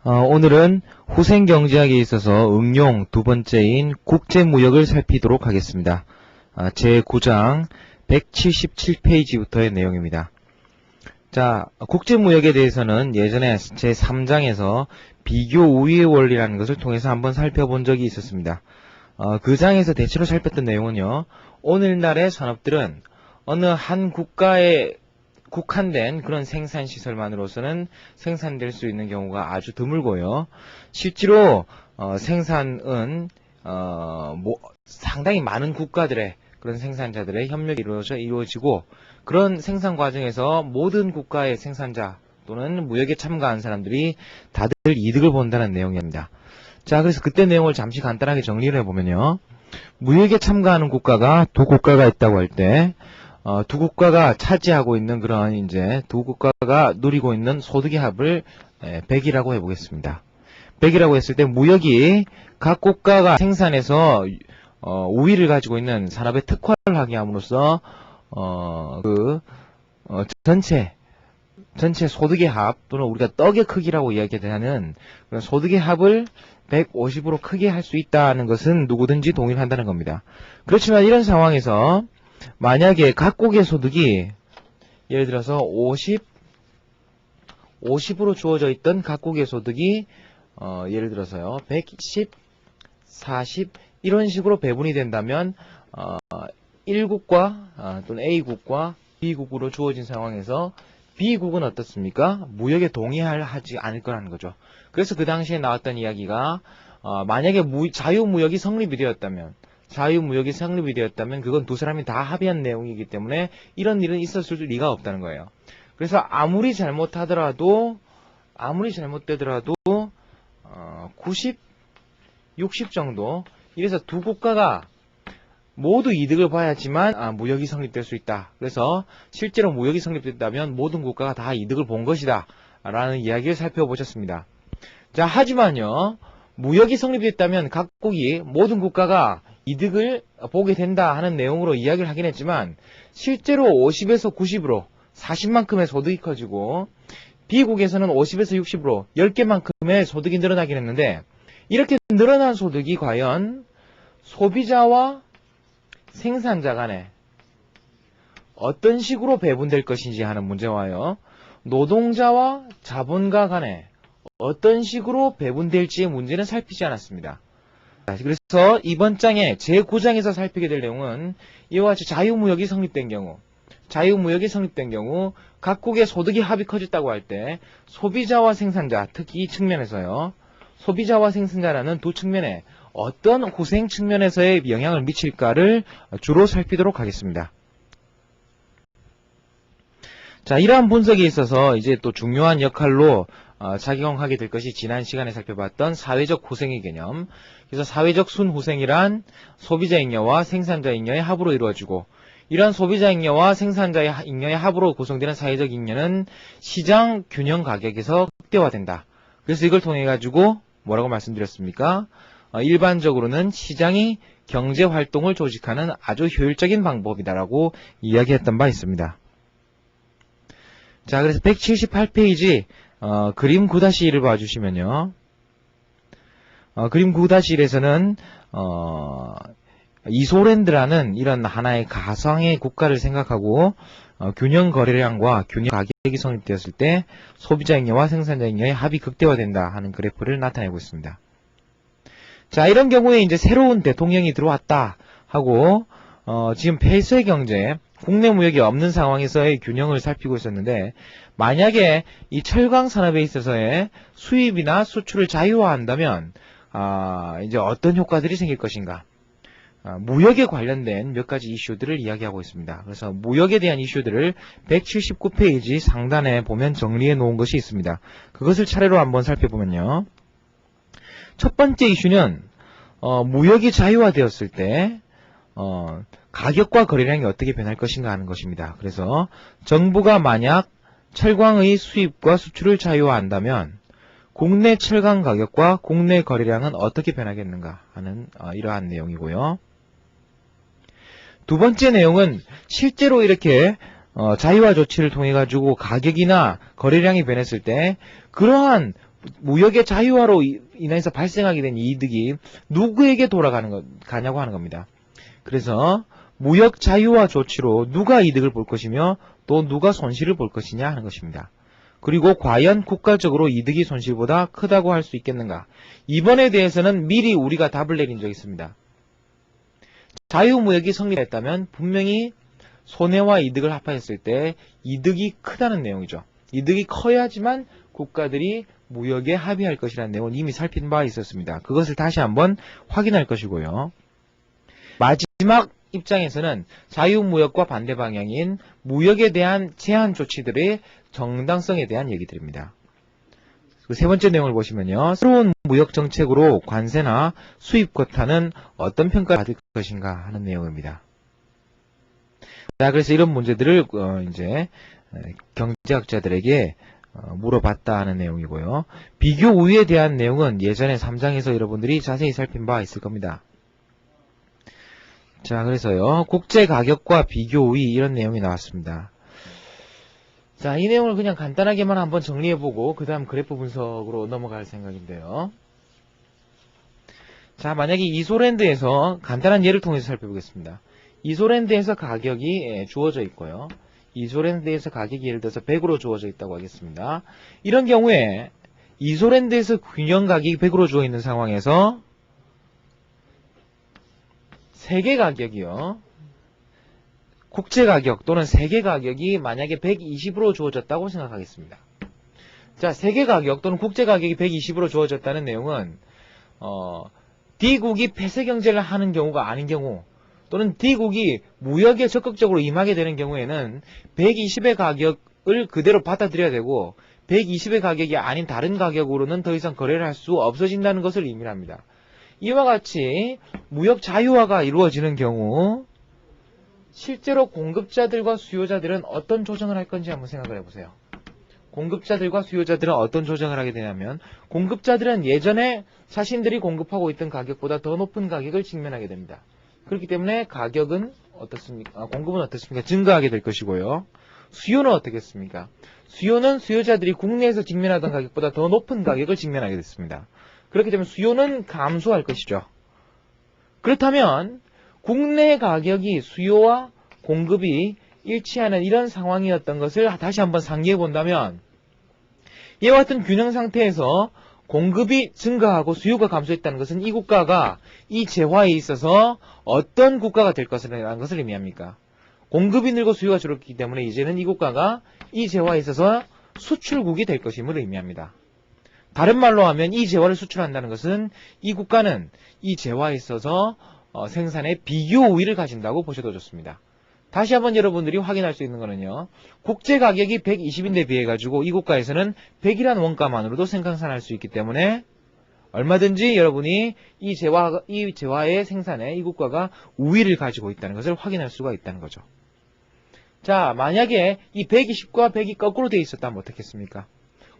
오늘은 후생경제학에 있어서 응용 두 번째인 국제무역을 살피도록 하겠습니다. 제9장 177페이지부터의 내용입니다. 자, 국제무역에 대해서는 예전에 제3장에서 비교 우위의 원리라는 것을 통해서 한번 살펴본 적이 있었습니다. 그 장에서 대체로 살폈던 내용은요, 오늘날의 산업들은 어느 한 국가에 국한된 그런 생산시설만으로서는 생산될 수 있는 경우가 아주 드물고요. 실제로 생산은 상당히 많은 국가들의 그런 생산자들의 협력이 이루어지고, 그런 생산 과정에서 모든 국가의 생산자 또는 무역에 참가한 사람들이 다들 이득을 본다는 내용입니다. 자, 그래서 그때 내용을 잠시 간단하게 정리를 해보면요, 무역에 참가하는 국가가 두 국가가 있다고 할 때, 두 국가가 차지하고 있는 그런 두 국가가 누리고 있는 소득의 합을 100이라고 해보겠습니다. 100이라고 했을 때 무역이 각 국가가 생산해서 우위를 가지고 있는 산업의 특화를 하게 함으로써 전체 소득의 합 또는 우리가 떡의 크기라고 이야기하는 그런 소득의 합을 150으로 크게 할 수 있다는 것은 누구든지 동의한다는 겁니다. 그렇지만 이런 상황에서 만약에 각국의 소득이 예를 들어서 50으로 주어져 있던 각국의 소득이 예를 들어서요 110, 40 이런 식으로 배분이 된다면 1국과 또는 A국과 B국으로 주어진 상황에서 B국은 어떻습니까? 무역에 동의하지 않을 거라는 거죠. 그래서 그 당시에 나왔던 이야기가 만약에 자유무역이 성립이 되었다면 그건 두 사람이 다 합의한 내용이기 때문에 이런 일은 있었을 리가 없다는 거예요. 그래서 아무리 잘못되더라도 90, 60 정도, 이래서 두 국가가 모두 이득을 봐야지만 무역이 성립될 수 있다. 그래서 실제로 무역이 성립됐다면 모든 국가가 다 이득을 본 것이다 라는 이야기를 살펴보셨습니다. 자, 하지만요, 무역이 성립됐다면 모든 국가가 이득을 보게 된다 하는 내용으로 이야기를 하긴 했지만, 실제로 50에서 90으로 40만큼의 소득이 커지고 B국에서는 50에서 60으로 10개만큼의 소득이 늘어나긴 했는데, 이렇게 늘어난 소득이 과연 소비자와 생산자 간에 어떤 식으로 배분될 것인지 하는 문제와요, 노동자와 자본가 간에 어떤 식으로 배분될지의 문제는 살피지 않았습니다. 그래서 이번 장에 제9장에서 살피게 될 내용은 이와 같이 자유무역이 성립된 경우 각국의 소득이 합이 커졌다고 할 때 소비자와 생산자, 특히 이 측면에서요, 소비자와 생산자라는 두 측면에 어떤 후생 측면에서의 영향을 미칠까를 주로 살피도록 하겠습니다. 자, 이러한 분석에 있어서 이제 또 중요한 역할로 작용하게 될 것이 지난 시간에 살펴봤던 사회적 후생의 개념. 그래서 사회적 순후생이란 소비자 잉여와 생산자 잉여의 합으로 이루어지고, 이러한 소비자 잉여와 생산자의 잉여의 합으로 구성되는 사회적 잉여는 시장 균형 가격에서 극대화된다. 그래서 이걸 통해 가지고 뭐라고 말씀드렸습니까? 일반적으로는 시장이 경제 활동을 조직하는 아주 효율적인 방법이다라고 이야기했던 바 있습니다. 자, 그래서 178페이지 그림 9-1을 봐주시면요, 그림 9-1에서는 이소랜드라는 이런 하나의 가상의 국가를 생각하고 균형 거래량과 균형 가격이 성립되었을 때 소비자 잉여와 생산자 잉여의 합이 극대화된다 하는 그래프를 나타내고 있습니다. 자, 이런 경우에 이제 새로운 대통령이 들어왔다 하고 지금 폐쇄 경제, 국내 무역이 없는 상황에서의 균형을 살피고 있었는데, 만약에 이 철강 산업에 있어서의 수입이나 수출을 자유화한다면 이제 어떤 효과들이 생길 것인가? 무역에 관련된 몇 가지 이슈들을 이야기하고 있습니다. 그래서 무역에 대한 이슈들을 179페이지 상단에 보면 정리해 놓은 것이 있습니다. 그것을 차례로 한번 살펴보면요, 첫 번째 이슈는 무역이 자유화되었을 때 가격과 거래량이 어떻게 변할 것인가 하는 것입니다. 그래서 정부가 만약 철광의 수입과 수출을 자유화한다면 국내 철강 가격과 국내 거래량은 어떻게 변하겠는가 하는 이러한 내용이고요. 두 번째 내용은 실제로 이렇게 자유화 조치를 통해 가지고 가격이나 거래량이 변했을 때 그러한 무역의 자유화로 인해서 발생하게 된 이득이 누구에게 가냐고 하는 겁니다. 그래서 무역 자유화 조치로 누가 이득을 볼 것이며 또 누가 손실을 볼 것이냐 하는 것입니다. 그리고 과연 국가적으로 이득이 손실보다 크다고 할 수 있겠는가? 이번에 대해서는 미리 우리가 답을 내린 적이 있습니다. 자유무역이 성립했다면 분명히 손해와 이득을 합하였을 때 이득이 크다는 내용이죠. 이득이 커야지만 국가들이 무역에 합의할 것이라는 내용을 이미 살핀 바 있었습니다. 그것을 다시 한번 확인할 것이고요. 마지막 입장에서는 자유무역과 반대 방향인 무역에 대한 제한 조치들의 정당성에 대한 얘기들입니다. 그 세 번째 내용을 보시면요. 새로운 무역 정책으로 관세나 수입 쿼타는 어떤 평가를 받을 것인가 하는 내용입니다. 자, 그래서 이런 문제들을 이제 경제학자들에게 물어봤다 하는 내용이고요. 비교 우위에 대한 내용은 예전에 3장에서 여러분들이 자세히 살핀 바 있을 겁니다. 자, 그래서요. 국제 가격과 비교 우위 이런 내용이 나왔습니다. 자, 이 내용을 그냥 간단하게만 한번 정리해보고 그 다음 그래프 분석으로 넘어갈 생각인데요. 자, 만약에 이소랜드에서 간단한 예를 통해서 살펴보겠습니다. 이소랜드에서 가격이 주어져 있고요. 이소랜드에서 가격이 예를 들어서 100으로 주어져 있다고 하겠습니다. 이런 경우에 이소랜드에서 균형 가격이 100으로 주어 있는 상황에서 세계 가격이요. 국제 가격 또는 세계 가격이 만약에 120으로 주어졌다고 생각하겠습니다. 자, 세계 가격 또는 국제 가격이 120으로 주어졌다는 내용은 D국이 폐쇄 경제를 하는 경우가 아닌 경우 또는 D국이 무역에 적극적으로 임하게 되는 경우에는 120의 가격을 그대로 받아들여야 되고 120의 가격이 아닌 다른 가격으로는 더 이상 거래를 할 수 없어진다는 것을 의미합니다. 이와 같이 무역 자유화가 이루어지는 경우 실제로 공급자들과 수요자들은 어떤 조정을 할 건지 한번 생각을 해보세요. 공급자들과 수요자들은 어떤 조정을 하게 되냐면 공급자들은 예전에 자신들이 공급하고 있던 가격보다 더 높은 가격을 직면하게 됩니다. 그렇기 때문에 가격은 어떻습니까? 공급은 어떻습니까? 증가하게 될 것이고요. 수요는 어떻겠습니까? 수요는 수요자들이 국내에서 직면하던 가격보다 더 높은 가격을 직면하게 됐습니다. 그렇기 때문에 수요는 감소할 것이죠. 그렇다면 국내 가격이 수요와 공급이 일치하는 이런 상황이었던 것을 다시 한번 상기해 본다면 이와 같은 균형 상태에서 공급이 증가하고 수요가 감소했다는 것은 이 국가가 이 재화에 있어서 어떤 국가가 될 것이라는 것을 의미합니까? 공급이 늘고 수요가 줄었기 때문에 이제는 이 국가가 이 재화에 있어서 수출국이 될 것임을 의미합니다. 다른 말로 하면 이 재화를 수출한다는 것은 이 국가는 이 재화에 있어서 생산의 비교 우위를 가진다고 보셔도 좋습니다. 다시 한번 여러분들이 확인할 수 있는 거는요. 국제 가격이 120인데 비해 가지고 이 국가에서는 100이라는 원가만으로도 생산할 수 있기 때문에 얼마든지 여러분이 이 재화의 생산에 이 국가가 우위를 가지고 있다는 것을 확인할 수가 있다는 거죠. 자, 만약에 이 120과 100이 거꾸로 되어 있었다면 어떻겠습니까?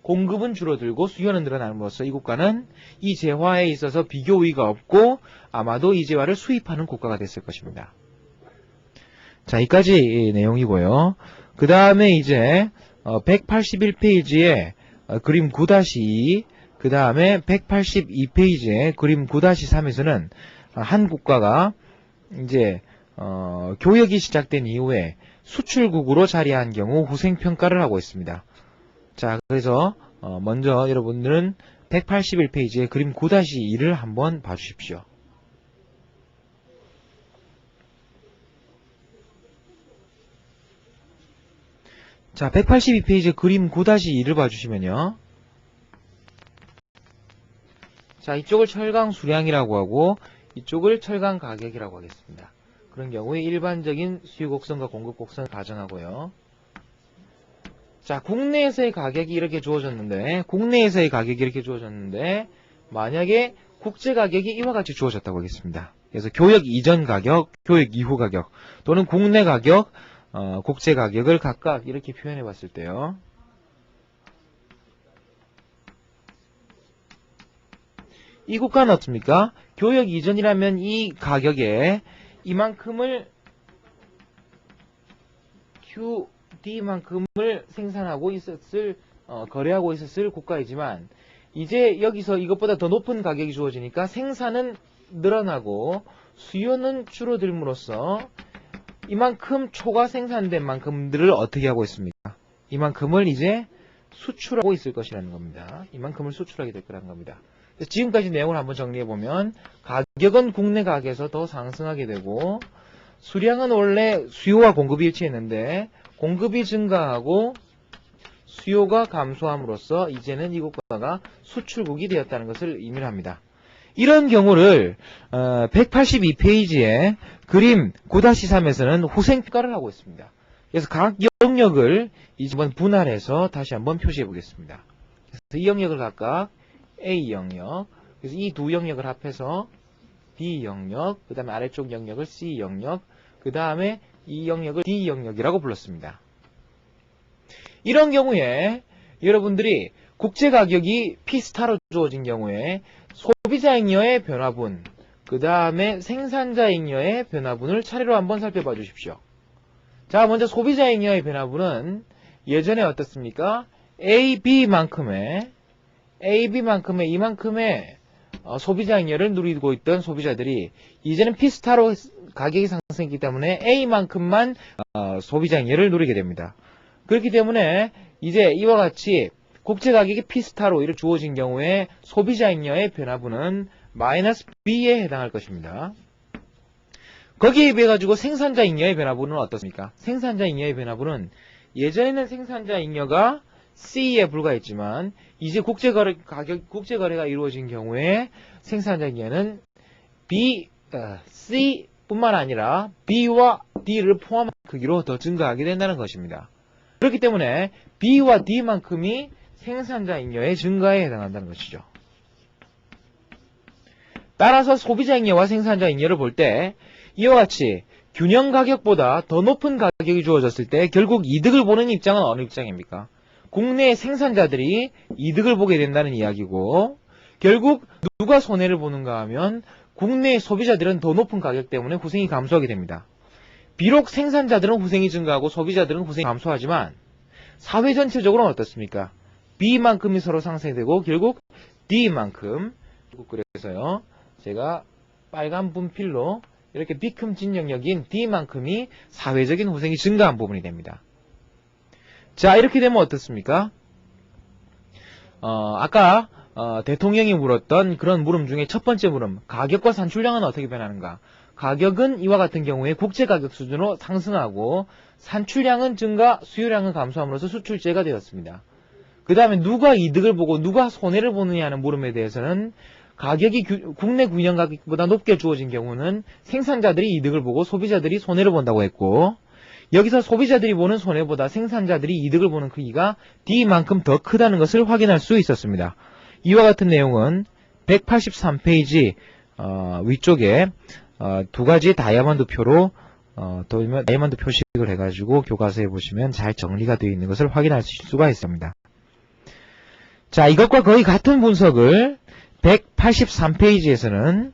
공급은 줄어들고 수요는 늘어남으로써 이 국가는 이 재화에 있어서 비교 우위가 없고 아마도 이 재화를 수입하는 국가가 됐을 것입니다. 자, 이까지 내용이고요. 그 다음에 이제 181페이지에 그림 9-2, 그 다음에 182페이지에 그림 9-3에서는 한 국가가 이제 교역이 시작된 이후에 수출국으로 자리한 경우 후생평가를 하고 있습니다. 자, 그래서 먼저 여러분들은 181페이지에 그림 9-2를 한번 봐주십시오. 자, 182페이지 그림 9-2를 봐주시면요. 자, 이쪽을 철강 수량이라고 하고 이쪽을 철강 가격이라고 하겠습니다. 그런 경우에 일반적인 수요 곡선과 공급 곡선을 가정하고요. 자, 국내에서의 가격이 이렇게 주어졌는데 만약에 국제 가격이 이와 같이 주어졌다고 하겠습니다. 그래서 교역 이전 가격, 교역 이후 가격 또는 국내 가격, 국제 가격을 각각 이렇게 표현해 봤을 때요. 이 국가는 어떻습니까? 교역 이전이라면 이 가격에 이만큼을 QD만큼을 생산하고 있었을 거래하고 있었을 국가이지만 이제 여기서 이것보다 더 높은 가격이 주어지니까 생산은 늘어나고 수요는 줄어들므로써 이만큼 초가 생산된 만큼들을 어떻게 하고 있습니까? 이만큼을 이제 수출하고 있을 것이라는 겁니다. 이만큼을 수출하게 될 거라는 겁니다. 그래서 지금까지 내용을 한번 정리해보면 가격은 국내 가격에서 더 상승하게 되고 수량은 원래 수요와 공급이 일치했는데 공급이 증가하고 수요가 감소함으로써 이제는 이 국가가 수출국이 되었다는 것을 의미를 합니다. 이런 경우를 182페이지에 그림 9-3에서는 후생평가를 하고 있습니다. 그래서 각 영역을 이번 분할해서 다시 한번 표시해 보겠습니다. 그래서 이 영역을 각각 A 영역, 그래서 이 두 영역을 합해서 B 영역, 그 다음에 아래쪽 영역을 C 영역, 그 다음에 이 영역을 D 영역이라고 불렀습니다. 이런 경우에 여러분들이 국제가격이 P스타로 주어진 경우에 소비자잉여의 변화분, 그 다음에 생산자잉여의 변화분을 차례로 한번 살펴봐 주십시오. 자, 먼저 소비자잉여의 변화분은 예전에 어떻습니까? AB만큼의 이만큼의 소비자잉여를 누리고 있던 소비자들이 이제는 P스타로 가격이 상승했기 때문에 A만큼만 소비자잉여를 누리게 됩니다. 그렇기 때문에 이제 이와 같이 국제가격이 P스타로 이렇게 주어진 경우에 소비자잉여의 변화분은 마이너스 B에 해당할 것입니다. 거기에 비해 가지고 생산자잉여의 변화분은 어떻습니까? 생산자잉여의 변화분은 예전에는 생산자잉여가 C에 불과했지만 이제 국제거래가 이루어진 경우에 생산자잉여는 C뿐만 아니라 B와 D를 포함한 크기로 더 증가하게 된다는 것입니다. 그렇기 때문에 B와 D만큼이 생산자잉여의 증가에 해당한다는 것이죠. 따라서 소비자잉여와 생산자잉여를 볼 때 이와 같이 균형 가격보다 더 높은 가격이 주어졌을 때 결국 이득을 보는 입장은 어느 입장입니까? 국내 생산자들이 이득을 보게 된다는 이야기고 결국 누가 손해를 보는가 하면 국내 소비자들은 더 높은 가격 때문에 후생이 감소하게 됩니다. 비록 생산자들은 후생이 증가하고 소비자들은 후생이 감소하지만 사회 전체적으로는 어떻습니까? B만큼이 서로 상쇄되고 결국 D만큼, 그래서요 제가 빨간 분필로 이렇게 B큼진 영역인 D만큼이 사회적인 후생이 증가한 부분이 됩니다. 자, 이렇게 되면 어떻습니까? 아까 대통령이 물었던 그런 물음 중에 첫 번째 물음, 가격과 산출량은 어떻게 변하는가? 가격은 이와 같은 경우에 국제가격 수준으로 상승하고 산출량은 증가, 수요량은 감소함으로써 수출제가 되었습니다. 그 다음에 누가 이득을 보고 누가 손해를 보느냐는 물음에 대해서는 가격이 국내 균형 가격보다 높게 주어진 경우는 생산자들이 이득을 보고 소비자들이 손해를 본다고 했고 여기서 소비자들이 보는 손해보다 생산자들이 이득을 보는 크기가 D만큼 더 크다는 것을 확인할 수 있었습니다. 이와 같은 내용은 183페이지 위쪽에 두 가지 다이아몬드 표로 다이아몬드 표식을 해가지고 교과서에 보시면 잘 정리가 되어 있는 것을 확인할 수가 있습니다. 자, 이것과 거의 같은 분석을 183페이지에서는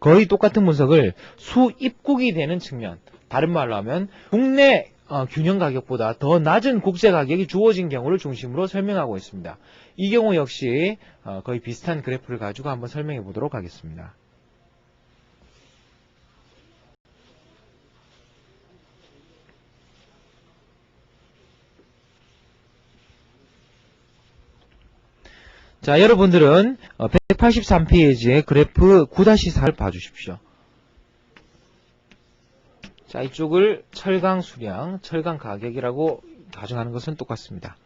거의 똑같은 분석을 수입국이 되는 측면, 다른 말로 하면 국내 균형 가격보다 더 낮은 국제 가격이 주어진 경우를 중심으로 설명하고 있습니다. 이 경우 역시 거의 비슷한 그래프를 가지고 한번 설명해 보도록 하겠습니다. 자, 여러분들은 183페이지의 그래프 9-4를 봐주십시오. 자, 이쪽을 철강 수량, 철강 가격이라고 가정하는 것은 똑같습니다.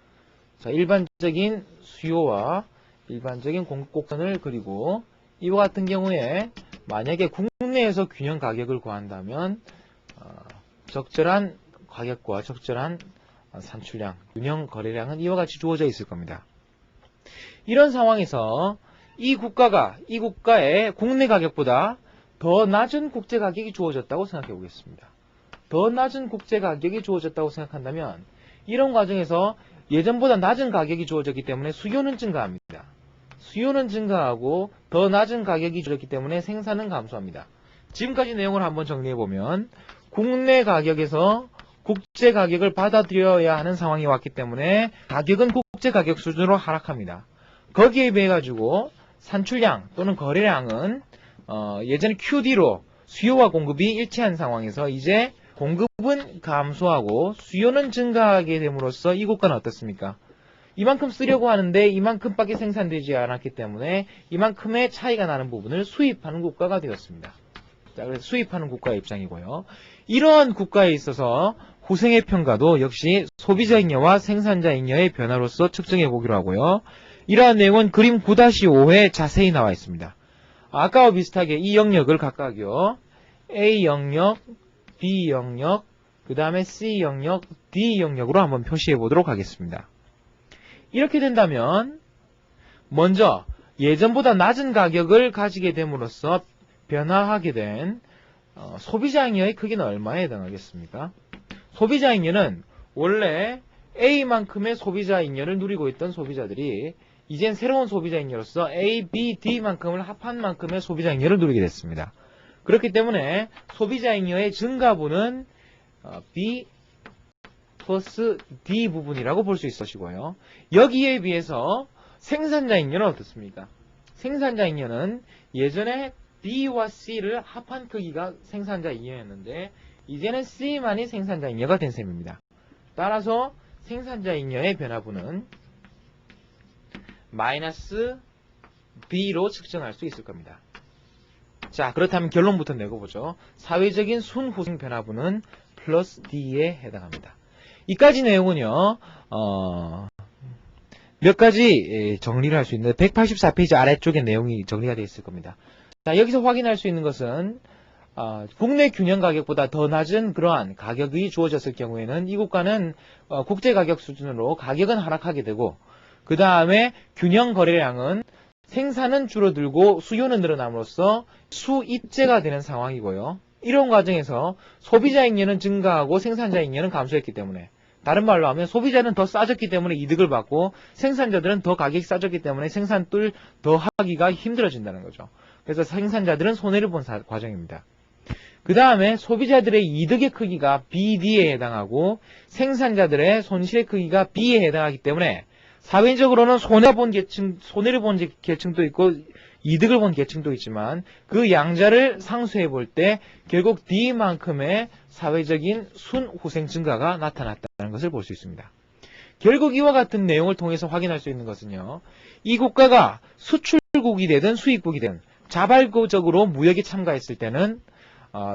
자, 일반적인 수요와 일반적인 공급 곡선을 그리고 이와 같은 경우에 만약에 국내에서 균형 가격을 구한다면 적절한 가격과 적절한 산출량, 균형 거래량은 이와 같이 주어져 있을 겁니다. 이런 상황에서 이 국가의 국내 가격보다 더 낮은 국제 가격이 주어졌다고 생각해 보겠습니다. 더 낮은 국제 가격이 주어졌다고 생각한다면 이런 과정에서 예전보다 낮은 가격이 주어졌기 때문에 수요는 증가합니다. 수요는 증가하고 더 낮은 가격이 주어졌기 때문에 생산은 감소합니다. 지금까지 내용을 한번 정리해 보면 국내 가격에서 국제 가격을 받아들여야 하는 상황이 왔기 때문에 가격은 국제 가격 수준으로 하락합니다. 거기에 비해 가지고 산출량 또는 거래량은 예전에 QD로 수요와 공급이 일치한 상황에서 이제 공급은 감소하고 수요는 증가하게 됨으로써 이 국가는 어떻습니까? 이만큼 쓰려고 하는데 이만큼밖에 생산되지 않았기 때문에 이만큼의 차이가 나는 부분을 수입하는 국가가 되었습니다. 자, 그래서 수입하는 국가의 입장이고요. 이러한 국가에 있어서 후생의 평가도 역시 소비자 잉여와 생산자 잉여의 변화로서 측정해 보기로 하고요. 이러한 내용은 그림 9-5에 자세히 나와 있습니다. 아까와 비슷하게 이 영역을 각각요. A 영역, B 영역, 그 다음에 C 영역, D 영역으로 한번 표시해 보도록 하겠습니다. 이렇게 된다면 먼저 예전보다 낮은 가격을 가지게 됨으로써 변화하게 된 소비자 잉여의 크기는 얼마에 해당하겠습니까? 소비자 잉여는 원래 A만큼의 소비자 잉여를 누리고 있던 소비자들이 이젠 새로운 소비자 잉여로서 A, B, D만큼을 합한 만큼의 소비자 잉여를 누리게 됐습니다. 그렇기 때문에 소비자 잉여의 증가분은 B 플러스 D 부분이라고 볼 수 있으시고요. 여기에 비해서 생산자 잉여는 어떻습니까? 생산자 잉여는 예전에 B와 C를 합한 크기가 생산자 잉여였는데 이제는 C만이 생산자 잉여가 된 셈입니다. 따라서 생산자 잉여의 변화분은 마이너스 B로 측정할 수 있을 겁니다. 자, 그렇다면 결론부터 내고 보죠. 사회적인 순후생 변화분은 플러스 D에 해당합니다. 이까지 내용은요, 몇 가지 정리를 할 수 있는데 184페이지 아래쪽에 내용이 정리가 되어 있을 겁니다. 자, 여기서 확인할 수 있는 것은 국내 균형 가격보다 더 낮은 그러한 가격이 주어졌을 경우에는 이 국가는 국제 가격 수준으로 가격은 하락하게 되고 그 다음에 균형 거래량은 생산은 줄어들고 수요는 늘어남으로써 수입제가 되는 상황이고요. 이런 과정에서 소비자 잉여는 증가하고 생산자 잉여는 감소했기 때문에 다른 말로 하면 소비자는 더 싸졌기 때문에 이득을 받고 생산자들은 더 가격이 싸졌기 때문에 생산을 더 하기가 힘들어진다는 거죠. 그래서 생산자들은 손해를 본 과정입니다. 그 다음에 소비자들의 이득의 크기가 BD에 해당하고 생산자들의 손실의 크기가 B에 해당하기 때문에 사회적으로는 손해를 본 계층도 있고 이득을 본 계층도 있지만 그 양자를 상쇄해 볼 때 결국 D만큼의 사회적인 순후생 증가가 나타났다는 것을 볼 수 있습니다. 결국 이와 같은 내용을 통해서 확인할 수 있는 것은요. 이 국가가 수출국이 되든 수입국이 되든 자발적으로 무역에 참가했을 때는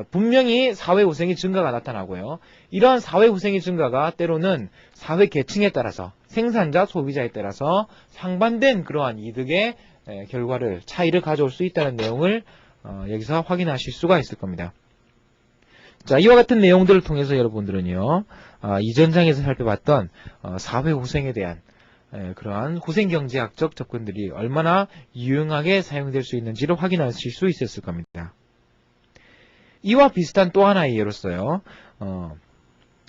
분명히 사회후생의 증가가 나타나고요. 이러한 사회후생의 증가가 때로는 사회 계층에 따라서 생산자, 소비자에 따라서 상반된 그러한 이득의 차이를 가져올 수 있다는 내용을 여기서 확인하실 수가 있을 겁니다. 자, 이와 같은 내용들을 통해서 여러분들은요, 이전 장에서 살펴봤던 사회후생에 대한 그러한 후생경제학적 접근들이 얼마나 유용하게 사용될 수 있는지를 확인하실 수 있었을 겁니다. 이와 비슷한 또 하나의 예로서요.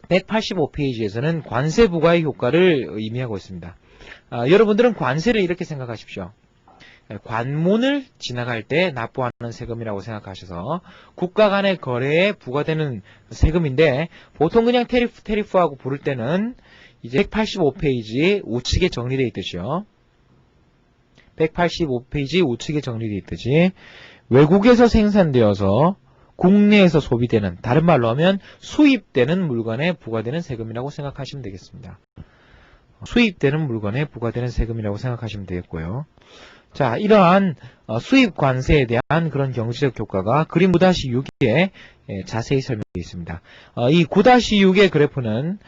185페이지에서는 관세 부과의 효과를 의미하고 있습니다. 여러분들은 관세를 이렇게 생각하십시오. 관문을 지나갈 때 납부하는 세금이라고 생각하셔서 국가 간의 거래에 부과되는 세금인데 보통 그냥 테리프하고 부를 때는 이제 185페이지 우측에 정리되어 있듯이요. 185페이지 우측에 정리되어 있듯이 외국에서 생산되어서 국내에서 소비되는, 다른 말로 하면 수입되는 물건에 부과되는 세금이라고 생각하시면 되겠습니다. 수입되는 물건에 부과되는 세금이라고 생각하시면 되겠고요. 자, 이러한 수입 관세에 대한 그런 경제적 효과가 그림 9-6에 자세히 설명되어 있습니다. 이 9-6의 그래프는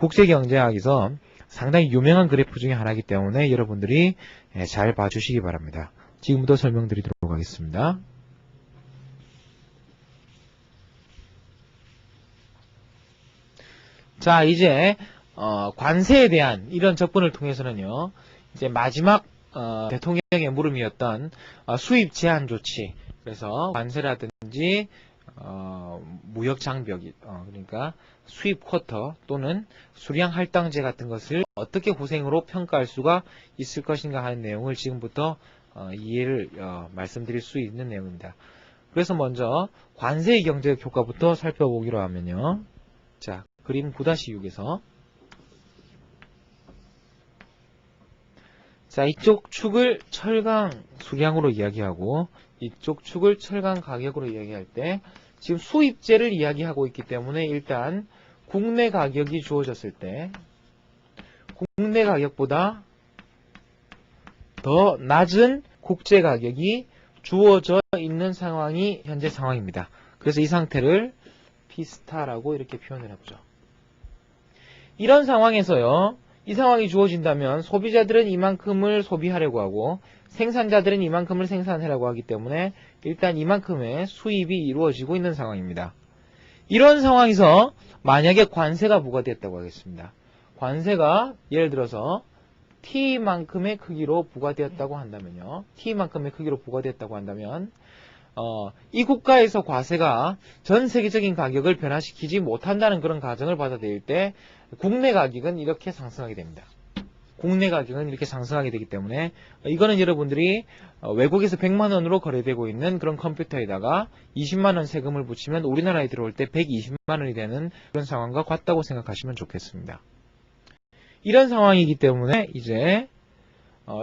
국제경제학에서 상당히 유명한 그래프 중에 하나이기 때문에 여러분들이 잘 봐주시기 바랍니다. 지금부터 설명드리도록 하겠습니다. 자, 이제 관세에 대한 이런 접근을 통해서는요, 이제 마지막 대통령의 물음이었던 수입 제한 조치, 그래서 관세라든지 무역 장벽, 그러니까 수입 쿼터 또는 수량 할당제 같은 것을 어떻게 후생으로 평가할 수가 있을 것인가 하는 내용을 지금부터 이해를 말씀드릴 수 있는 내용입니다. 그래서 먼저 관세의 경제적 효과부터 살펴보기로 하면요. 자, 그림 9-6에서 자, 이쪽 축을 철강 수량으로 이야기하고 이쪽 축을 철강 가격으로 이야기할 때 지금 수입제를 이야기하고 있기 때문에 일단 국내 가격이 주어졌을 때 국내 가격보다 더 낮은 국제 가격이 주어져 있는 상황이 현재 상황입니다. 그래서 이 상태를 P스타라고 이렇게 표현을 해보죠. 이런 상황에서요, 이 상황이 주어진다면 소비자들은 이만큼을 소비하려고 하고 생산자들은 이만큼을 생산하려고 하기 때문에 일단 이만큼의 수입이 이루어지고 있는 상황입니다. 이런 상황에서 만약에 관세가 부과됐다고 하겠습니다. 관세가 예를 들어서 T만큼의 크기로 부과되었다고 한다면요. T만큼의 크기로 부과되었다고 한다면 이 국가에서 과세가 전 세계적인 가격을 변화시키지 못한다는 그런 가정을 받아들일 때 국내 가격은 이렇게 상승하게 됩니다. 국내 가격은 이렇게 상승하게 되기 때문에 이거는 여러분들이 외국에서 100만원으로 거래되고 있는 그런 컴퓨터에다가 20만원 세금을 붙이면 우리나라에 들어올 때 120만원이 되는 그런 상황과 같다고 생각하시면 좋겠습니다. 이런 상황이기 때문에 이제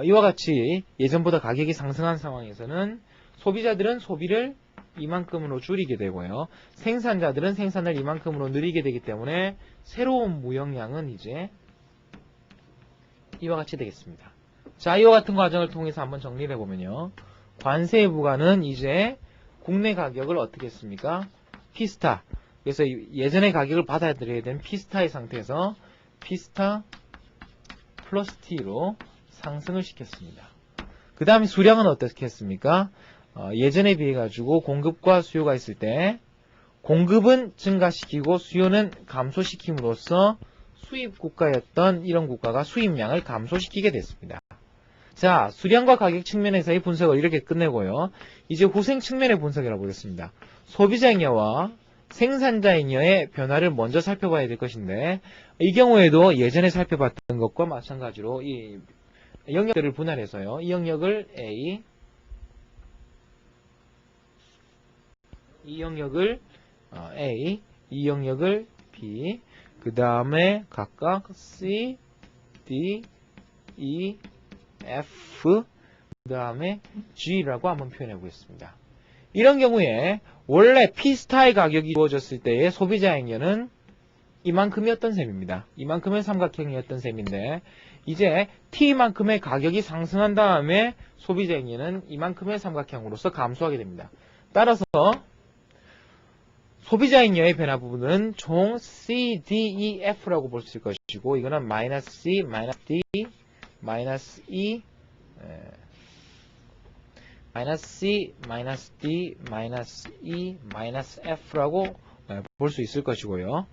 이와 같이 예전보다 가격이 상승한 상황에서는 소비자들은 소비를 이만큼으로 줄이게 되고요. 생산자들은 생산을 이만큼으로 늘리게 되기 때문에 새로운 무역량은 이제 이와 같이 되겠습니다. 자, 이와 같은 과정을 통해서 한번 정리를 해보면요. 관세 부과는 이제 국내 가격을 어떻게 했습니까? P스타. 그래서 예전의 가격을 받아들여야 되는 P스타의 상태에서 P스타 플러스 T로 상승을 시켰습니다. 그 다음에 수량은 어떻게 했습니까? 예전에 비해 가지고 공급과 수요가 있을 때 공급은 증가시키고 수요는 감소시킴으로써 수입 국가였던 이런 국가가 수입량을 감소시키게 됐습니다. 자, 수량과 가격 측면에서의 분석을 이렇게 끝내고요. 이제 후생 측면의 분석을 해보겠습니다. 소비자잉여와 생산자잉여의 변화를 먼저 살펴봐야 될 것인데 이 경우에도 예전에 살펴봤던 것과 마찬가지로 이 영역들을 분할해서요. 이 영역을 A, 이 영역을 A, 이 영역을 B, 그 다음에 각각 C, D, E, F, 그 다음에 G라고 한번 표현해 보겠습니다. 이런 경우에 원래 P스타의 가격이 주어졌을 때의 소비자잉여는 이만큼이었던 셈입니다. 이만큼의 삼각형이었던 셈인데 이제 T만큼의 가격이 상승한 다음에 소비자잉여는 이만큼의 삼각형으로서 감소하게 됩니다. 따라서 소비자잉여의 변화 부분은 총 C, D, E, F라고 볼 수 있을 것이고 이거는 마이너스 C, 마이너스 D, 마이너스 E, 마이너스 C, 마이너스 D, 마이너스 E, 마이너스 F라고 볼 수 있을 것이고요.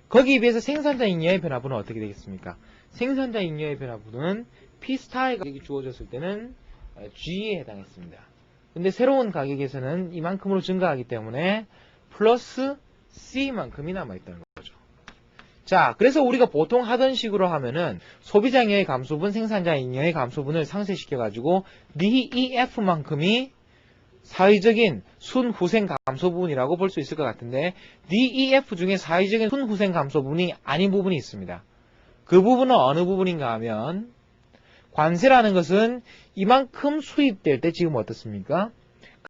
거기에 비해서 생산자 잉여의 변화부는 어떻게 되겠습니까? 생산자 잉여의 변화부는 P스타의 가격이 주어졌을 때는 G에 해당했습니다. 근데 새로운 가격에서는 이만큼으로 증가하기 때문에 플러스 C만큼이 남아있다는 거죠. 자, 그래서 우리가 보통 하던 식으로 하면은 소비자 잉여의 감소분, 생산자 잉여의 감소분을 상쇄시켜가지고 DEF만큼이 사회적인 순후생 감소분이라고 볼 수 있을 것 같은데 DEF 중에 사회적인 순후생 감소분이 아닌 부분이 있습니다. 그 부분은 어느 부분인가 하면 관세라는 것은 이만큼 수입될 때 지금 어떻습니까?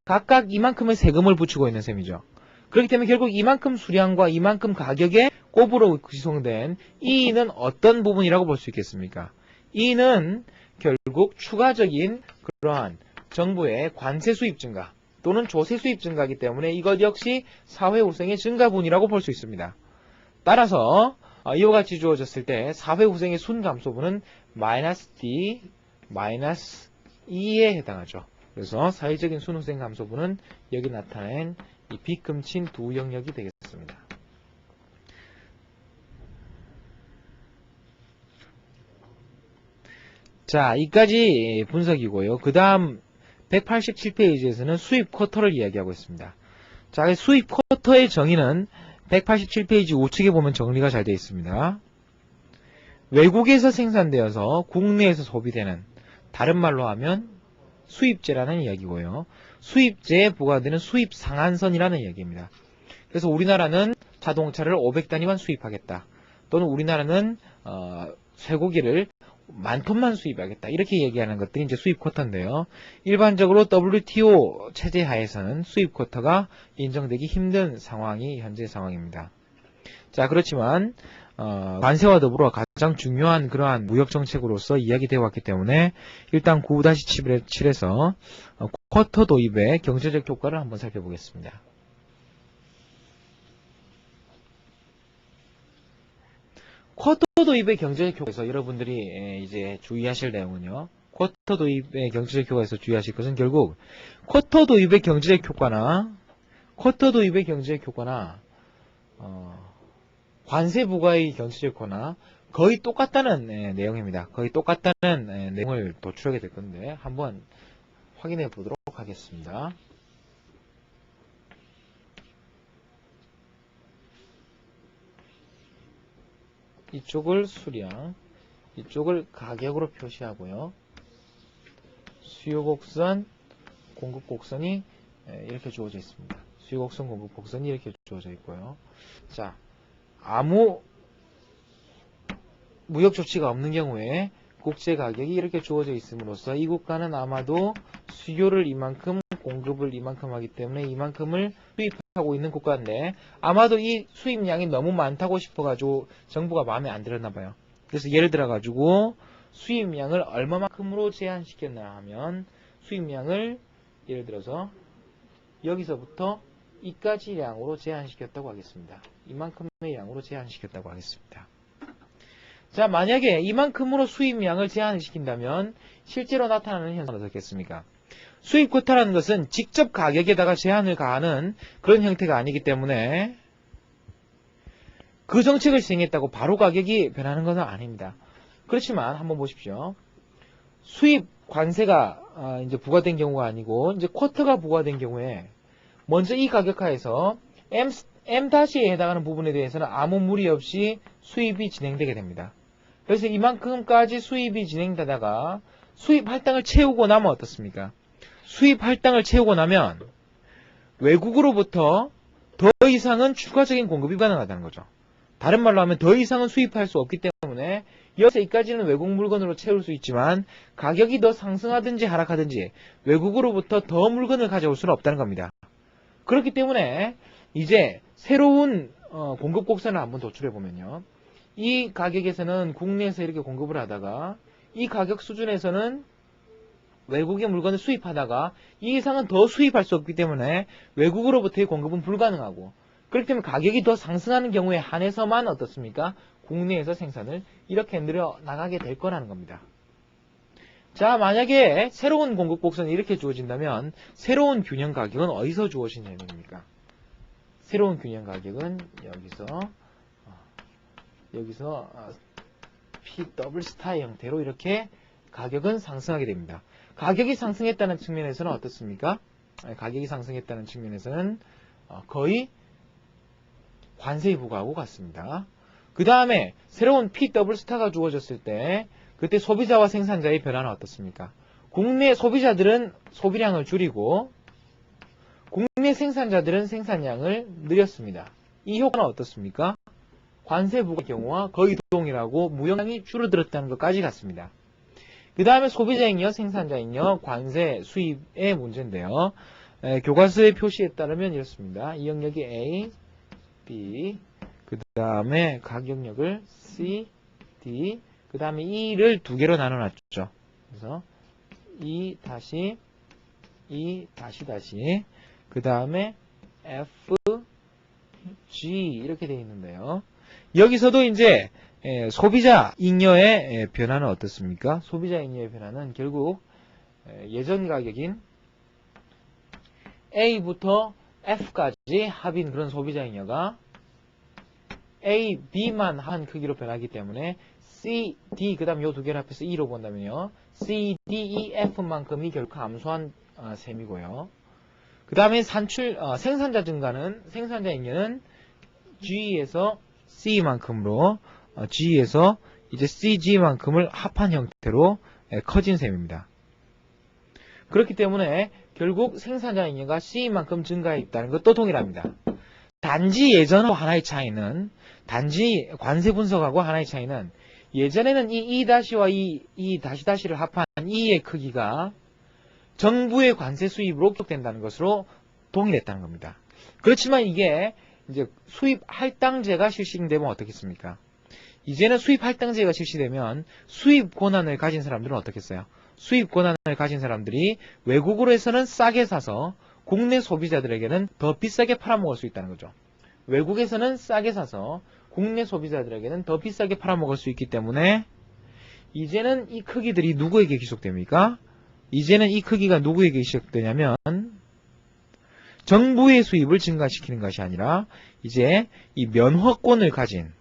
각각 이만큼의 세금을 붙이고 있는 셈이죠. 그렇기 때문에 결국 이만큼 수량과 이만큼 가격의 곱으로 구성된 E는 어떤 부분이라고 볼 수 있겠습니까? E는 결국 추가적인 그러한 정부의 관세 수입 증가 또는 조세 수입 증가이기 때문에 이것 역시 사회후생의 증가분이라고 볼 수 있습니다. 따라서 이와 같이 주어졌을 때 사회후생의 순감소분은 마이너스 D, 마이너스 E에 해당하죠. 그래서 사회적인 순후생 감소분은 여기 나타낸 이 빗금친 두 영역이 되겠습니다. 자, 이까지 분석이고요. 그 다음 187페이지에서는 수입 쿼터를 이야기하고 있습니다. 자, 수입 쿼터의 정의는 187페이지 우측에 보면 정리가 잘 되어 있습니다. 외국에서 생산되어서 국내에서 소비되는, 다른 말로 하면 수입제라는 이야기고요. 수입제에 부과되는 수입 상한선이라는 이야기입니다. 그래서 우리나라는 자동차를 500단위만 수입하겠다. 또는 우리나라는 쇠고기를 만 톤만 수입하겠다. 이렇게 얘기하는 것들이 이제 수입 쿼터인데요. 일반적으로 WTO 체제 하에서는 수입 쿼터가 인정되기 힘든 상황이 현재 상황입니다. 자, 그렇지만 관세와 더불어 가장 중요한 그러한 무역 정책으로서 이야기되어 왔기 때문에 일단 9-7에서 쿼터 도입의 경제적 효과를 한번 살펴보겠습니다. 쿼터 도입의 경제적 효과에서 여러분들이 이제 주의하실 내용은요. 쿼터 도입의 경제적 효과에서 주의하실 것은 결국 쿼터 도입의 경제적 효과나 관세 부과의 경제적 효과나 거의 똑같다는 내용입니다. 거의 똑같다는 내용을 도출하게 될 건데 한번 확인해 보도록 하겠습니다. 이쪽을 수량, 이쪽을 가격으로 표시하고요. 수요 곡선, 공급 곡선이 이렇게 주어져 있습니다. 수요 곡선, 공급 곡선이 이렇게 주어져 있고요. 자, 아무 무역 조치가 없는 경우에 국제 가격이 이렇게 주어져 있음으로써 이 국가는 아마도 수요를 이만큼, 공급을 이만큼 하기 때문에 이만큼을 수입하고 있는 국가인데 아마도 이 수입량이 너무 많다고 싶어가지고 정부가 마음에 안 들었나 봐요. 그래서 예를 들어가지고 수입량을 얼마만큼으로 제한시켰나 하면 수입량을 예를 들어서 여기서부터 이까지 양으로 제한시켰다고 하겠습니다. 이만큼의 양으로 제한시켰다고 하겠습니다. 자, 만약에 이만큼으로 수입량을 제한을 시킨다면 실제로 나타나는 현상은 어떻겠습니까? 수입 쿼터라는 것은 직접 가격에다가 제한을 가하는 그런 형태가 아니기 때문에 그 정책을 시행했다고 바로 가격이 변하는 것은 아닙니다. 그렇지만 한번 보십시오. 수입 관세가 이제 부과된 경우가 아니고 이제 쿼터가 부과된 경우에 먼저 이 가격하에서 M-에 해당하는 부분에 대해서는 아무 무리 없이 수입이 진행되게 됩니다. 그래서 이만큼까지 수입이 진행되다가 수입 할당을 채우고 나면 어떻습니까? 수입 할당을 채우고 나면 외국으로부터 더 이상은 추가적인 공급이 가능하다는 거죠. 다른 말로 하면 더 이상은 수입할 수 없기 때문에 여기서 이까지는 외국 물건으로 채울 수 있지만 가격이 더 상승하든지 하락하든지 외국으로부터 더 물건을 가져올 수는 없다는 겁니다. 그렇기 때문에 이제 새로운 공급 곡선을 한번 도출해 보면요. 이 가격에서는 국내에서 이렇게 공급을 하다가 이 가격 수준에서는 외국의 물건을 수입하다가 이 이상은 더 수입할 수 없기 때문에 외국으로부터의 공급은 불가능하고 그렇기 때문에 가격이 더 상승하는 경우에 한해서만 어떻습니까? 국내에서 생산을 이렇게 늘어나가게 될 거라는 겁니다. 자, 만약에 새로운 공급 곡선이 이렇게 주어진다면 새로운 균형 가격은 어디서 주어지는 내용입니까? 새로운 균형 가격은 여기서 P 더블 스타의 형태로 이렇게 가격은 상승하게 됩니다. 가격이 상승했다는 측면에서는 어떻습니까? 가격이 상승했다는 측면에서는 거의 관세에 부과하고 같습니다. 그 다음에 새로운 P 더블 스타가 주어졌을 때 그때 소비자와 생산자의 변화는 어떻습니까? 국내 소비자들은 소비량을 줄이고 국내 생산자들은 생산량을 늘렸습니다. 이 효과는 어떻습니까? 관세 부과 경우와 거의 동일하고 무역량이 줄어들었다는 것까지 같습니다. 그 다음에 소비자잉여 생산자잉여 관세 수입의 문제인데요. 교과서의 표시에 따르면 이렇습니다. 이 영역이 A, B, 그 다음에 가격력을 C, D, 그 다음에 E를 두 개로 나눠놨죠. 그래서 E 다시, E 다시 다시, 그 다음에 F, G 이렇게 되어 있는데요. 여기서도 이제 소비자 잉여의 변화는 어떻습니까? 소비자 잉여의 변화는 결국 예전 가격인 A부터 F까지 합인 그런 소비자 잉여가 A, B만 한 크기로 변하기 때문에 C, D 그 다음 요 두 개를 합해서 E로 본다면요. C, D, E, F만큼이 결국 감소한 셈이고요. 그 다음에 생산자 증가는 생산자 잉여는 G에서 C만큼으로 G에서 이제 CG만큼을 합한 형태로 커진 셈입니다. 그렇기 때문에 결국 생산자 잉여가 C만큼 증가했다는 것도 동일합니다. 단지 예전하고 하나의 차이는 단지 관세 분석하고 하나의 차이는 예전에는 이 다시와 이 다시를 합한 이의 크기가 정부의 관세 수입으로 기록된다는 것으로 동일했다는 겁니다. 그렇지만 이게 이제 수입 할당제가 실시되면 어떻겠습니까? 이제는 수입 할당제가 실시되면 수입 권한을 가진 사람들은 어떻겠어요? 수입 권한을 가진 사람들이 외국으로 해서는 싸게 사서 국내 소비자들에게는 더 비싸게 팔아먹을 수 있다는 거죠. 외국에서는 싸게 사서 국내 소비자들에게는 더 비싸게 팔아먹을 수 있기 때문에 이제는 이 크기들이 누구에게 기속됩니까? 이제는 이 크기가 누구에게 기속되냐면 정부의 수입을 증가시키는 것이 아니라 이제 이 면허권을 가진,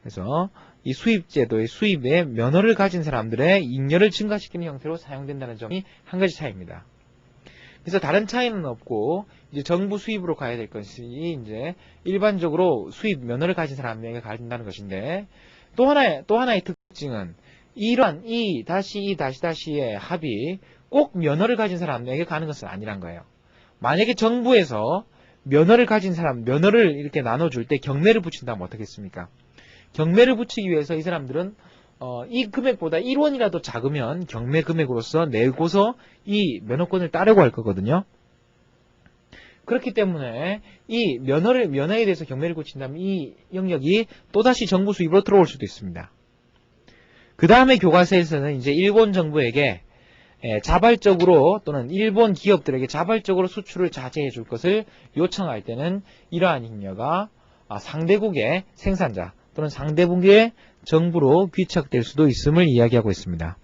그래서 이 수입제도의 수입에 면허를 가진 사람들의 잉여를 증가시키는 형태로 사용된다는 점이 한 가지 차이입니다. 그래서 다른 차이는 없고 이제 정부 수입으로 가야 될 것이 이제 일반적으로 수입 면허를 가진 사람에게 가진다는 것인데 또 하나의 특징은 이러한 이 다시의 합이 꼭 면허를 가진 사람에게 가는 것은 아니란 거예요. 만약에 정부에서 면허를 가진 사람, 면허를 이렇게 나눠줄 때 경매를 붙인다면 어떻겠습니까? 경매를 붙이기 위해서 이 사람들은 이 금액보다 1원이라도 작으면 경매 금액으로서 내고서 이 면허권을 따려고 할 거거든요. 그렇기 때문에 이 면허에 대해서 경매를 붙인다면 이 영역이 또다시 정부 수입으로 들어올 수도 있습니다. 그 다음에 교과서에서는 이제 일본 정부에게 자발적으로 또는 일본 기업들에게 자발적으로 수출을 자제해 줄 것을 요청할 때는 이러한 잉여가 상대국의 생산자 또는 상대국의 정부로 귀착될 수도 있음을 이야기하고 있습니다.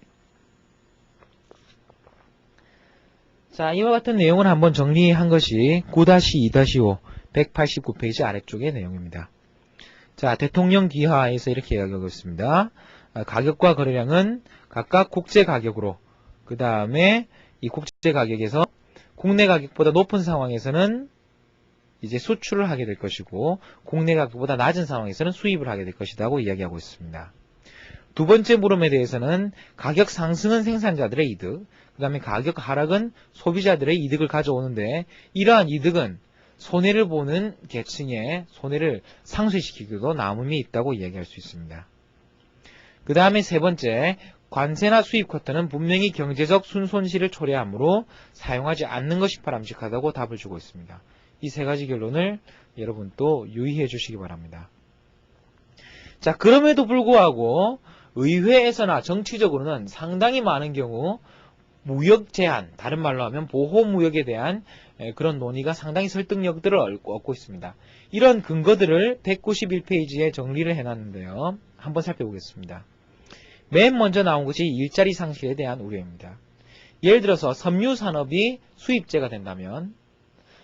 자, 이와 같은 내용을 한번 정리한 것이 9-2-5 189페이지 아래쪽의 내용입니다. 자, 대통령 기하에서 이렇게 이야기하고 있습니다. 가격과 거래량은 각각 국제 가격으로, 그 다음에 이 국제 가격에서 국내 가격보다 높은 상황에서는 이제 수출을 하게 될 것이고 국내 가격보다 낮은 상황에서는 수입을 하게 될 것이라고 이야기하고 있습니다. 두 번째 물음에 대해서는 가격 상승은 생산자들의 이득, 그 다음에 가격 하락은 소비자들의 이득을 가져오는데 이러한 이득은 손해를 보는 계층의 손해를 상쇄시키기도 남음이 있다고 이야기할 수 있습니다. 그 다음에 세 번째, 관세나 수입 쿼터는 분명히 경제적 순손실을 초래하므로 사용하지 않는 것이 바람직하다고 답을 주고 있습니다. 이 세 가지 결론을 여러분 또 유의해 주시기 바랍니다. 자, 그럼에도 불구하고 의회에서나 정치적으로는 상당히 많은 경우 무역 제한, 다른 말로 하면 보호무역에 대한 그런 논의가 상당히 설득력들을 얻고 있습니다. 이런 근거들을 191페이지에 정리를 해놨는데요. 한번 살펴보겠습니다. 맨 먼저 나온 것이 일자리 상실에 대한 우려입니다. 예를 들어서 섬유 산업이 수입제가 된다면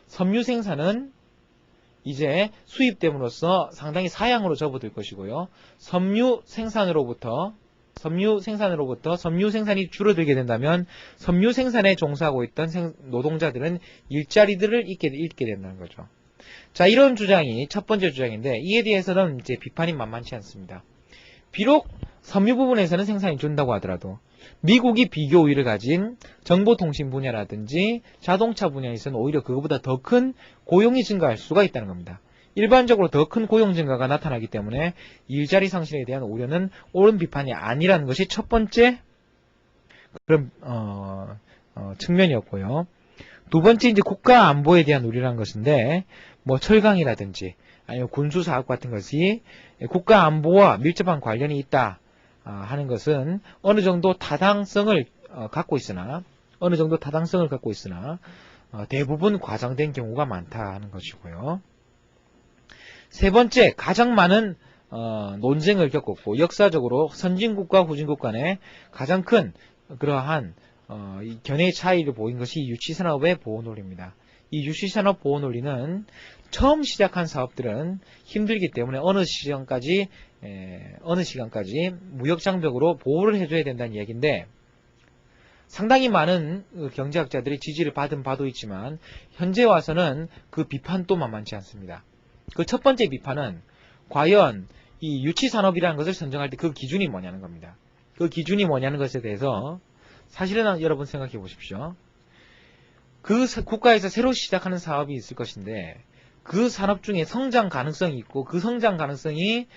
섬유 생산은 이제 수입됨으로써 상당히 사양으로 접어들 것이고요. 섬유 생산으로부터 섬유 생산이 줄어들게 된다면 섬유 생산에 종사하고 있던 노동자들은 일자리들을 잃게 된다는 거죠. 자, 이런 주장이 첫 번째 주장인데 이에 대해서는 이제 비판이 만만치 않습니다. 비록 섬유 부분에서는 생산이 준다고 하더라도 미국이 비교 우위를 가진 정보통신 분야라든지 자동차 분야에서는 오히려 그것보다 더 큰 고용이 증가할 수가 있다는 겁니다. 일반적으로 더 큰 고용 증가가 나타나기 때문에 일자리 상실에 대한 우려는 옳은 비판이 아니라는 것이 첫 번째 그런 측면이었고요. 두 번째 이제 국가 안보에 대한 우려라는 것인데 뭐 철강이라든지 아니면 군수 사업 같은 것이 국가 안보와 밀접한 관련이 있다 하는 것은 어느 정도 타당성을 갖고 있으나 대부분 과장된 경우가 많다 하는 것이고요. 세 번째, 가장 많은 논쟁을 겪었고 역사적으로 선진국과 후진국 간에 가장 큰 그러한 견해의 차이를 보인 것이 유치산업의 보호논리입니다. 이 유치산업 보호논리는 처음 시작한 사업들은 힘들기 때문에 어느 시간까지 무역장벽으로 보호를 해줘야 된다는 이야기인데 상당히 많은 경제학자들이 지지를 받은 바도 있지만 현재 와서는 그 비판도 만만치 않습니다. 그 첫 번째 비판은 과연 이 유치산업이라는 것을 선정할 때 그 기준이 뭐냐는 겁니다. 그 기준이 뭐냐는 것에 대해서 사실은 여러분 생각해 보십시오. 그 국가에서 새로 시작하는 사업이 있을 것인데 그 산업 중에 성장 가능성이 있고 그 성장 가능성이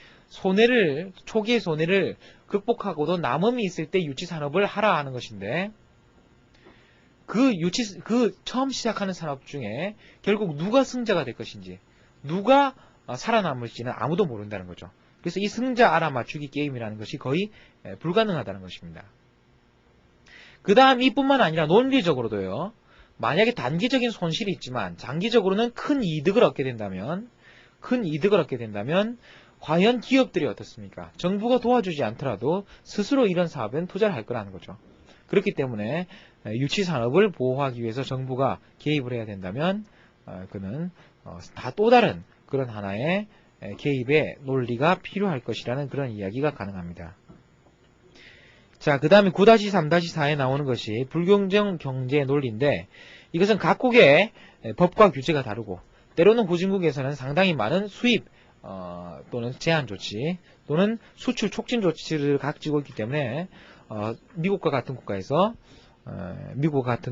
초기의 손해를 극복하고도 남음이 있을 때 유치 산업을 하라 하는 것인데 그 처음 시작하는 산업 중에 결국 누가 승자가 될 것인지 누가 살아남을지는 아무도 모른다는 거죠. 그래서 이 승자 알아맞추기 게임이라는 것이 거의 불가능하다는 것입니다. 그 다음 이뿐만 아니라 논리적으로도요. 만약에 단기적인 손실이 있지만 장기적으로는 큰 이득을 얻게 된다면 과연 기업들이 어떻습니까? 정부가 도와주지 않더라도 스스로 이런 사업엔 투자를 할 거라는 거죠. 그렇기 때문에 유치산업을 보호하기 위해서 정부가 개입을 해야 된다면 그는 다 또 다른 그런 하나의 개입의 논리가 필요할 것이라는 그런 이야기가 가능합니다. 자, 그 다음에 9-3-4에 나오는 것이 불공정 경제 논리인데 이것은 각국의 법과 규제가 다르고 때로는 후진국에서는 상당히 많은 수입 또는 제한 조치 또는 수출 촉진 조치를 가지고 있기 때문에 미국과 같은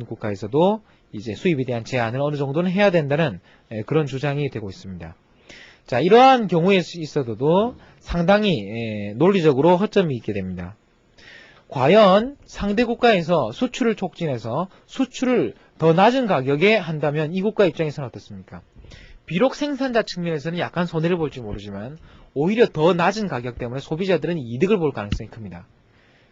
국가에서도 이제 수입에 대한 제한을 어느 정도는 해야 된다는 그런 주장이 되고 있습니다. 자, 이러한 경우에 있어도 상당히 논리적으로 허점이 있게 됩니다. 과연 상대 국가에서 수출을 촉진해서 수출을 더 낮은 가격에 한다면 이 국가 입장에서는 어떻습니까? 비록 생산자 측면에서는 약간 손해를 볼지 모르지만 오히려 더 낮은 가격 때문에 소비자들은 이득을 볼 가능성이 큽니다.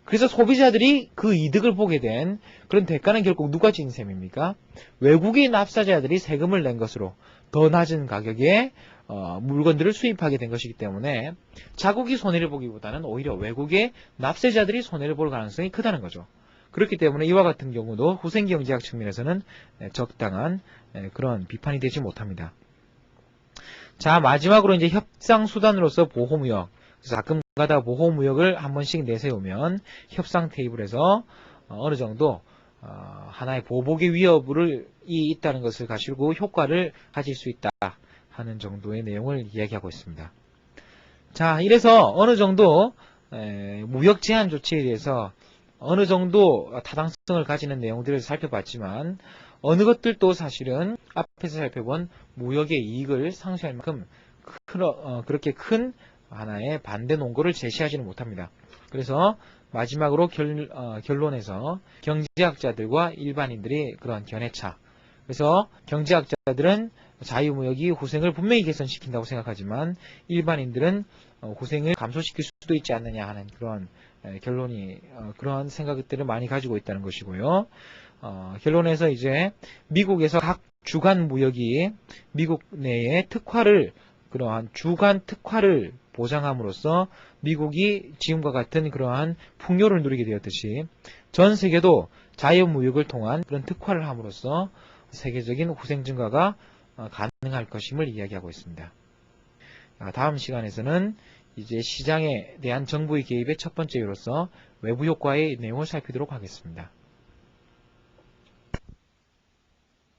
그래서 소비자들이 그 이득을 보게 된 그런 대가는 결국 누가 지는 셈입니까? 외국인 납사자들이 세금을 낸 것으로 더 낮은 가격에 물건들을 수입하게 된 것이기 때문에 자국이 손해를 보기보다는 오히려 외국의 납세자들이 손해를 볼 가능성이 크다는 거죠. 그렇기 때문에 이와 같은 경우도 후생경제학 측면에서는 적당한 그런 비판이 되지 못합니다. 자, 마지막으로 이제 협상수단으로서 보호무역. 그래서 가끔가다 보호무역을 한 번씩 내세우면 협상 테이블에서 어느 정도 하나의 보복의 위협이 있다는 것을 가지고 효과를 가질 수 있다 하는 정도의 내용을 이야기하고 있습니다. 자, 이래서 어느 정도 무역 제한 조치에 대해서 어느 정도 타당성을 가지는 내용들을 살펴봤지만 어느 것들도 사실은 앞에서 살펴본 무역의 이익을 상쇄할 만큼 그렇게 큰 하나의 반대 논거를 제시하지는 못합니다. 그래서 마지막으로 결론에서 경제학자들과 일반인들이 그런 견해차. 그래서 경제학자들은 자유무역이 후생을 분명히 개선시킨다고 생각하지만 일반인들은 후생을 감소시킬 수도 있지 않느냐 하는 그런 결론이 그런 생각들을 많이 가지고 있다는 것이고요. 결론에서 이제 미국에서 각 주간 무역이 미국 내에 그러한 주간 특화를 보장함으로써 미국이 지금과 같은 그러한 풍요를 누리게 되었듯이 전 세계도 자유무역을 통한 그런 특화를 함으로써 세계적인 후생 증가가 가능할 것임을 이야기하고 있습니다. 다음 시간에서는 이제 시장에 대한 정부의 개입의 첫 번째 요로서 외부 효과의 내용을 살피도록 하겠습니다.